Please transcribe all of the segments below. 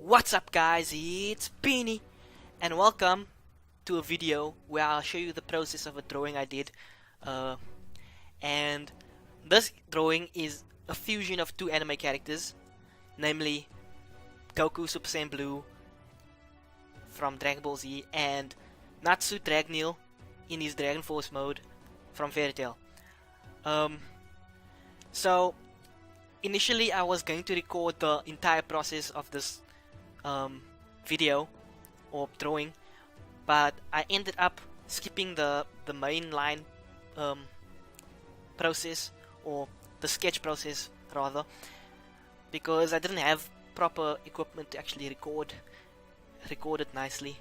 What's up guys, it's Beanie and welcome to a video where I'll show you the process of a drawing I did and this drawing is a fusion of two anime characters, namely Goku Super Saiyan Blue from Dragon Ball Z and Natsu Dragoneel in his Dragon Force mode from Fairy Tail. So initially I was going to record the entire process of this video or drawing, but I ended up skipping the main line process, or the sketch process rather, because I didn't have proper equipment to actually record it nicely.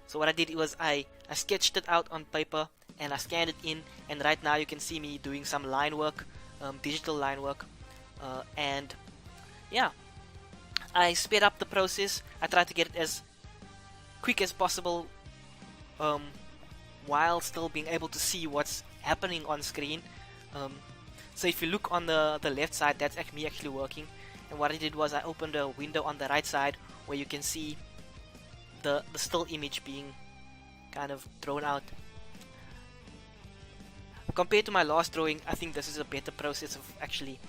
So what I did was I sketched it out on paper and I scanned it in, and right now you can see me doing some line work, digital line work, and yeah, I sped up the process. I tried to get it as quick as possible while still being able to see what's happening on screen. So if you look on the left side, that's me actually working, and what I did was I opened a window on the right side where you can see the still image being kind of drawn out. Compared to my last drawing, I think this is a better process of actually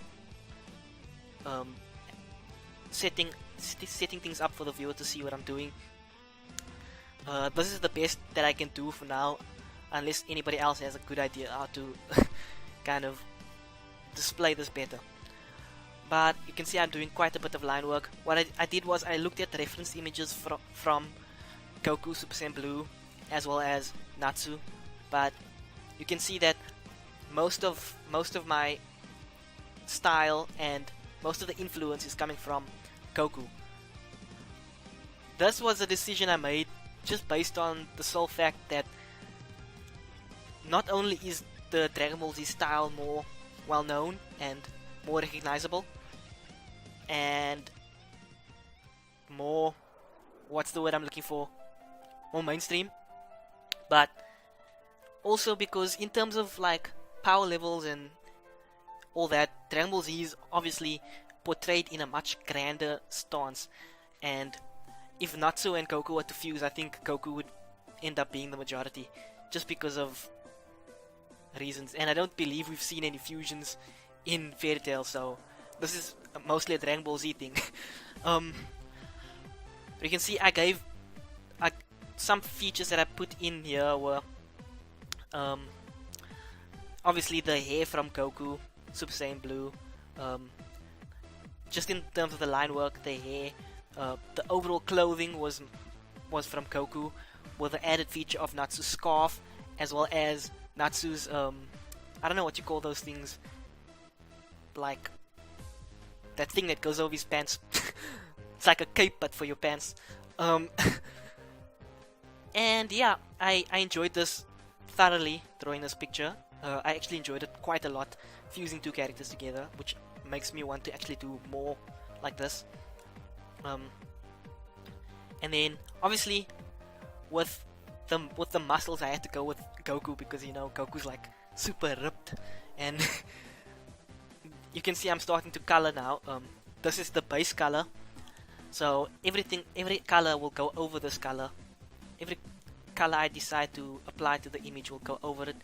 setting things up for the viewer to see what I'm doing. This is the best that I can do for now, unless anybody else has a good idea how to kind of display this better. But you can see I'm doing quite a bit of line work. What I did was I looked at reference images from Goku Super Saiyan Blue as well as Natsu, but you can see that most of my style and most of the influence is coming from Goku. This was a decision I made just based on the sole fact that not only is the Dragon Ball Z style more well known and more recognizable and more, what's the word I'm looking for, more mainstream, but also because in terms of like power levels and all that, Dragon Ball Z is obviously portrayed in a much grander stance, and if Natsu and Goku were to fuse, I think Goku would end up being the majority just because of reasons, and I don't believe we've seen any fusions in Fairy Tail, so this is mostly a Dragon Ball Z thing. You can see I gave some features that I put in here were obviously the hair from Goku Super Saiyan Blue, just in terms of the line work, the hair, the overall clothing was from Goku, with the added feature of Natsu's scarf, as well as Natsu's I don't know what you call those things, like that thing that goes over his pants. It's like a cape but for your pants. And yeah, I enjoyed this thoroughly, drawing this picture. I actually enjoyed it quite a lot, fusing two characters together, which makes me want to actually do more like this. And then obviously with the muscles I had to go with Goku, because you know Goku's like super ripped, and you can see I'm starting to color now. This is the base color, so every color will go over this color. Every color I decide to apply to the image will go over it,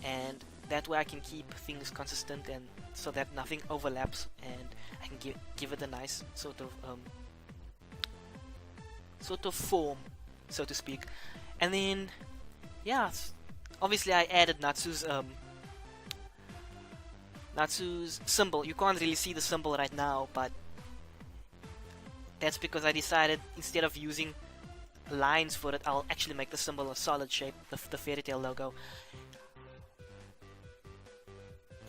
and that way I can keep things consistent and so that nothing overlaps, and I can give it a nice sort of form, so to speak. And then yeah, obviously I added Natsu's symbol. You can't really see the symbol right now, but that's because I decided instead of using lines for it, I'll actually make the symbol a solid shape, the Fairy Tail logo.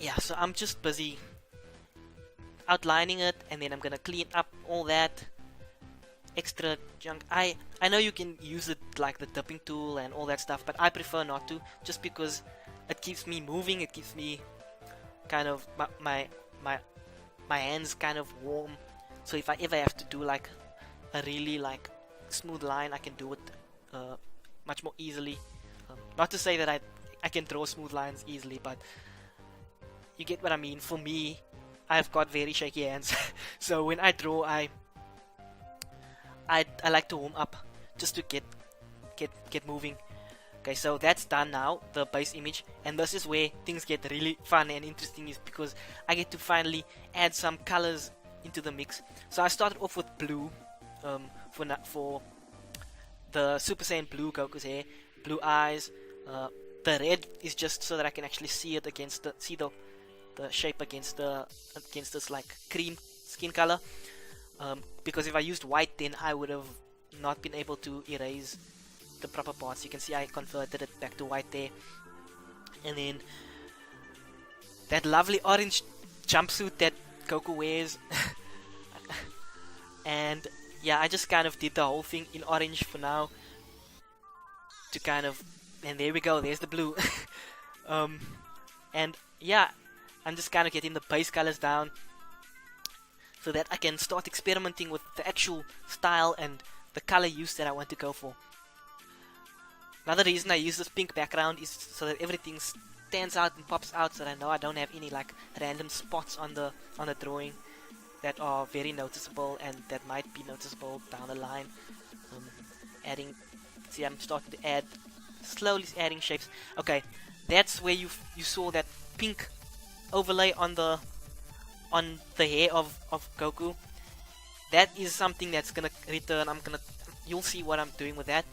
Yeah, so I'm just busy outlining it, and then I'm gonna clean up all that extra junk. I know you can use it like the dipping tool and all that stuff, but I prefer not to, just because it keeps me moving, it keeps me kind of my hands kind of warm, so if I ever have to do like a really like smooth line, I can do it much more easily. Not to say that I can draw smooth lines easily, but you get what I mean. For me, I've got very shaky hands so when I draw, I I like to warm up just to get moving. Okay, so that's done now, the base image, and this is where things get really fun and interesting, is because I get to finally add some colors into the mix. So I started off with blue, for the Super Saiyan Blue Goku's hair, blue eyes. The red is just so that I can actually see it against the shape against this like cream skin color. Because if I used white, then I would have not been able to erase the proper parts. You can see I converted it back to white there. And then that lovely orange jumpsuit that Goku wears. And yeah, I just kind of did the whole thing in orange for now to kind of, and there we go, there's the blue. And yeah, I'm just kind of getting the base colors down so that I can start experimenting with the actual style and the color use that I want to go for. Another reason I use this pink background is so that everything stands out and pops out, so that I know I don't have any like random spots on the drawing that are very noticeable and that might be noticeable down the line. See, I'm starting to add, slowly adding shapes. Okay, that's where you saw that pink overlay on the hair of Goku. That is something that's gonna return. You'll see what I'm doing with that.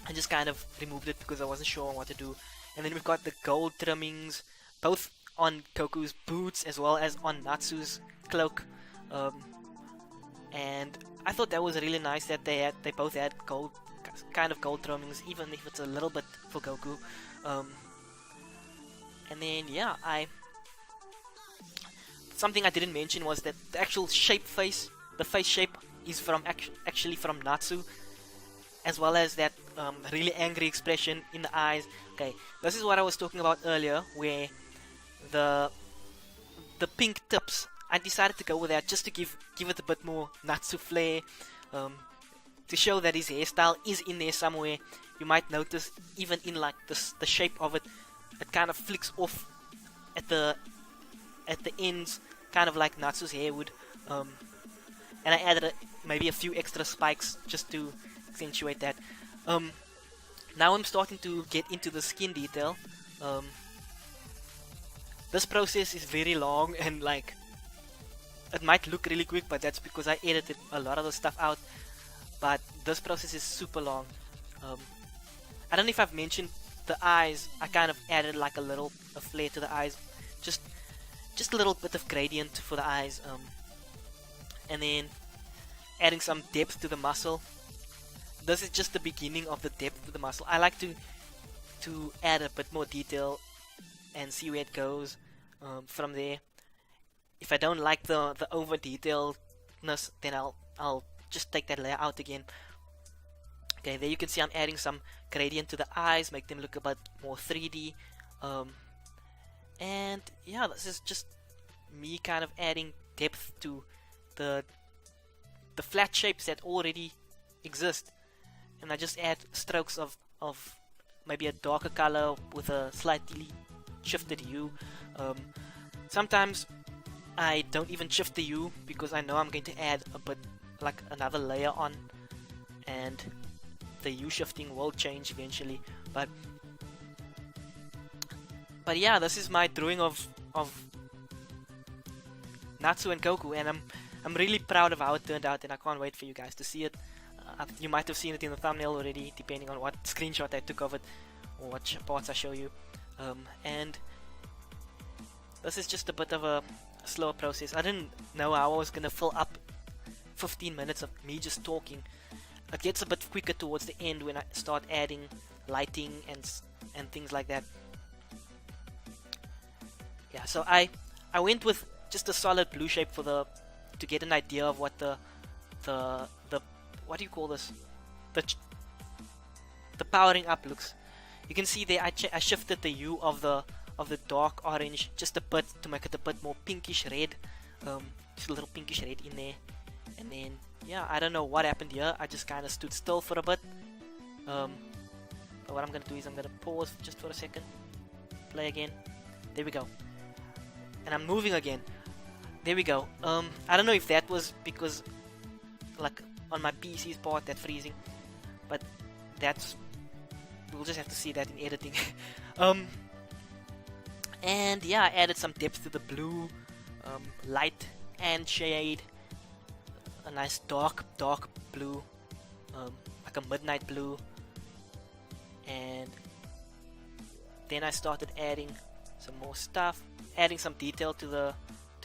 I just kind of removed it because I wasn't sure what to do. And then we've got the gold trimmings, both on Goku's boots as well as on Natsu's cloak. And I thought that was really nice that they both had gold, kind of gold trimmings, even if it's a little bit for Goku. And then yeah, something I didn't mention was that the actual the face shape is actually from Natsu, as well as that really angry expression in the eyes. Okay, this is what I was talking about earlier, where the pink tips, I decided to go with that just to give it a bit more Natsu flair, to show that his hairstyle is in there somewhere. You might notice even in like the shape of it, it kind of flicks off at the ends, kind of like Natsu's hair would. And I added maybe a few extra spikes just to accentuate that. Now I'm starting to get into the skin detail. This process is very long, and like it might look really quick, but that's because I edited a lot of the stuff out. But this process is super long. I don't know if I've mentioned the eyes. I kind of added like a flare to the eyes, just a little bit of gradient for the eyes, and then adding some depth to the muscle. This is just the beginning of the depth to the muscle. I like to add a bit more detail and see where it goes from there. If I don't like the over detailedness, then I'll just take that layer out again. Okay, there you can see I'm adding some gradient to the eyes, make them look a bit more 3D. And yeah, this is just me kind of adding depth to the flat shapes that already exist, and I just add strokes of maybe a darker color with a slightly shifted hue. Sometimes I don't even shift the hue because I know I'm going to add a bit like another layer on, and the hue shifting will change eventually. But yeah, this is my drawing of Natsu and Goku, and I'm really proud of how it turned out, and I can't wait for you guys to see it. You might have seen it in the thumbnail already, depending on what screenshot I took of it or what parts I show you. And this is just a bit of a slower process. I didn't know how I was gonna fill up 15 minutes of me just talking. It gets a bit quicker towards the end when I start adding lighting and things like that. Yeah, so I went with just a solid blue shape to get an idea of what the what do you call this? The powering up looks. You can see there I shifted the hue of the dark orange just a bit to make it a bit more pinkish red. Just a little pinkish red in there. And then yeah, I don't know what happened here. I just kind of stood still for a bit. But what I'm gonna do is I'm gonna pause just for a second. Play again. There we go. And I'm moving again. There we go. I don't know if that was because like on my PC's part, that freezing, but that's, we'll just have to see that in editing. And yeah, I added some depth to the blue, light and shade, a nice dark blue, like a midnight blue, and then I started adding some more stuff, adding some detail to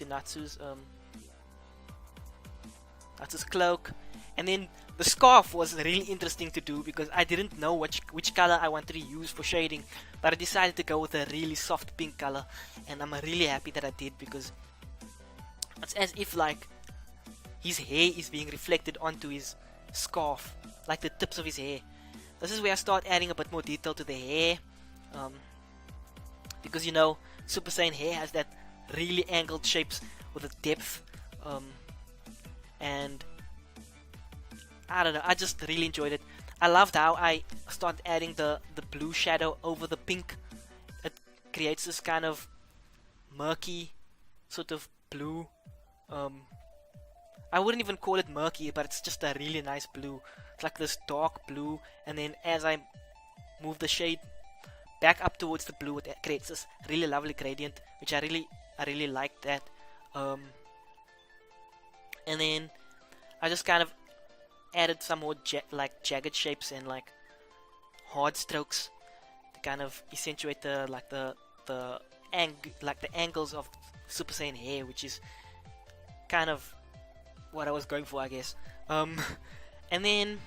Natsu's cloak. And then the scarf was really interesting to do because I didn't know which color I wanted to use for shading, but I decided to go with a really soft pink color, and I'm really happy that I did, because it's as if like his hair is being reflected onto his scarf, like the tips of his hair. This is where I start adding a bit more detail to the hair, because you know, Super Saiyan hair has that really angled shapes with a depth, and I don't know, I just really enjoyed it. I loved how I started adding the blue shadow over the pink. It creates this kind of murky sort of blue. I wouldn't even call it murky, but it's just a really nice blue. It's like this dark blue, and then as I move the shade back up towards the blue, it creates this really lovely gradient, which I really like that. And then I just kind of added some more like jagged shapes and like hard strokes to kind of accentuate the angles of Super Saiyan hair, which is kind of what I was going for, I guess. And then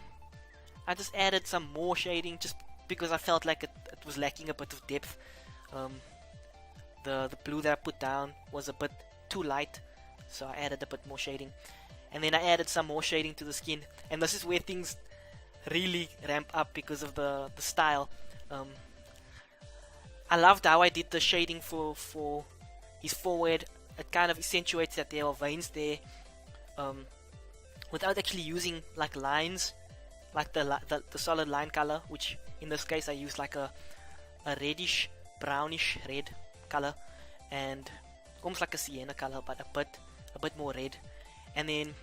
I just added some more shading just because I felt like it was lacking a bit of depth. The blue that I put down was a bit too light, so I added a bit more shading. And then I added some more shading to the skin, and this is where things really ramp up because of the style. I loved how I did the shading for his forehead. It kind of accentuates that there are veins there, without actually using like lines, like the solid line color, which in this case I used like a reddish, brownish red color, and almost like a sienna color, but a bit more red. And then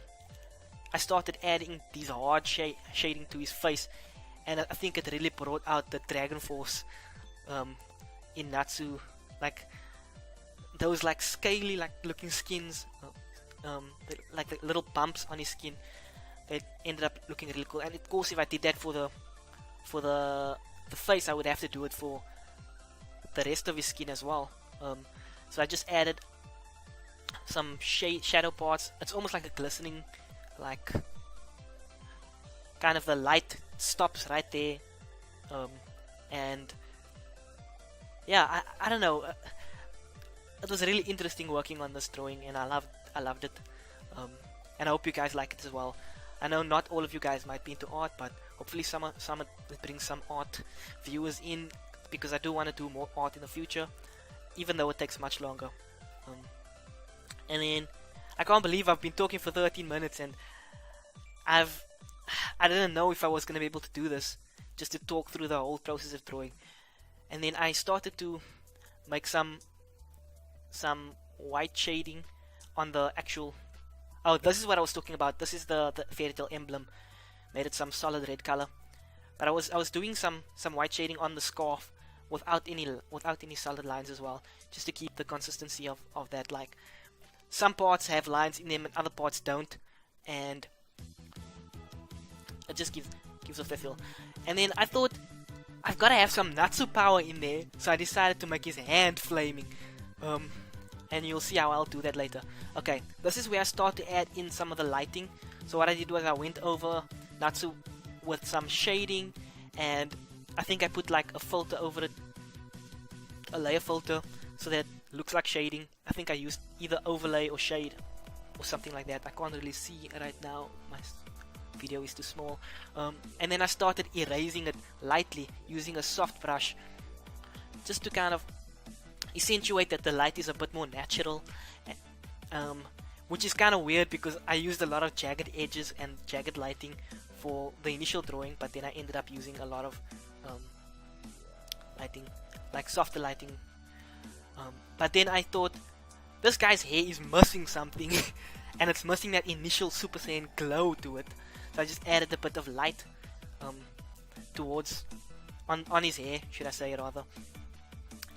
I started adding these hard shading to his face, and I think it really brought out the Dragon Force in Natsu, like those like scaly like looking skins, like the little bumps on his skin. It ended up looking really cool. And of course, if I did that for the face, I would have to do it for the rest of his skin as well. So I just added some shadow parts. It's almost like a glistening, like kind of the light stops right there, and yeah, I don't know. It was really interesting working on this drawing, and I loved it. And I hope you guys like it as well. I know not all of you guys might be into art, but hopefully some it brings some art viewers in, because I do want to do more art in the future, even though it takes much longer. And then I can't believe I've been talking for 13 minutes, and I didn't know if I was gonna be able to do this, just to talk through the whole process of drawing. And then I started to make some white shading on the actual. Oh, this is what I was talking about. This is the fairy tale emblem. Made it some solid red color, but I was doing some white shading on the scarf without any solid lines as well, just to keep the consistency of that. Like some parts have lines in them and other parts don't, and it just gives off that feel. And then I thought I've got to have some Natsu power in there, so I decided to make his hand flaming. And you'll see how I'll do that later. Okay, this is where I start to add in some of the lighting. So what I did was I went over Natsu with some shading, and I think I put like a filter over it, a layer filter, so that it looks like shading. I think I used either overlay or shade or something like that. I can't really see right now, my video is too small. And then I started erasing it lightly using a soft brush, just to kind of accentuate that the light is a bit more natural, which is kind of weird because I used a lot of jagged edges and jagged lighting for the initial drawing, but then I ended up using a lot of lighting, like softer lighting. But then I thought, this guy's hair is missing something and it's missing that initial Super Saiyan glow to it. So I just added a bit of light towards on his hair, should I say rather.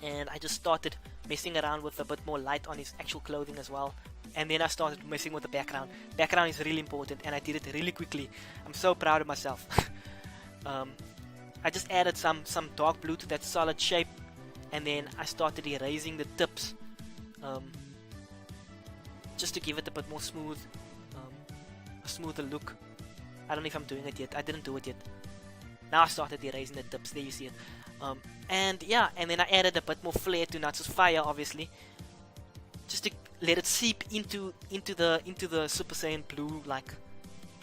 And I just started messing around with a bit more light on his actual clothing as well. And then I started messing with the background. Background is really important, and I did it really quickly. I'm so proud of myself. I just added some dark blue to that solid shape, and then I started erasing the tips, just to give it a bit more smooth, a smoother look. I don't know if I'm doing it yet. I didn't do it yet. Now I started erasing the tips. There you see it. And yeah, and then I added a bit more flair to Natsu's fire, obviously, just to let it seep into the Super Saiyan Blue like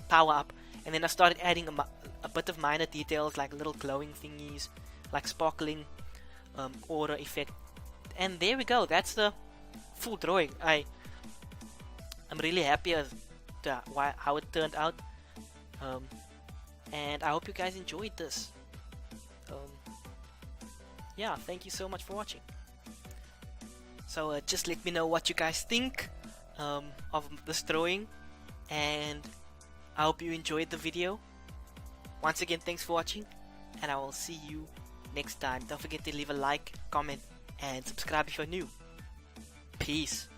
power up. And then I started adding a bit of minor details like little glowing thingies, like sparkling aura effect. And there we go. That's the full drawing. I'm really happy as to how it turned out. And I hope you guys enjoyed this. Yeah, thank you so much for watching. So just let me know what you guys think of this drawing, and I hope you enjoyed the video. Once again, thanks for watching, and I will see you next time. Don't forget to leave a like, comment, and subscribe if you're new. Peace.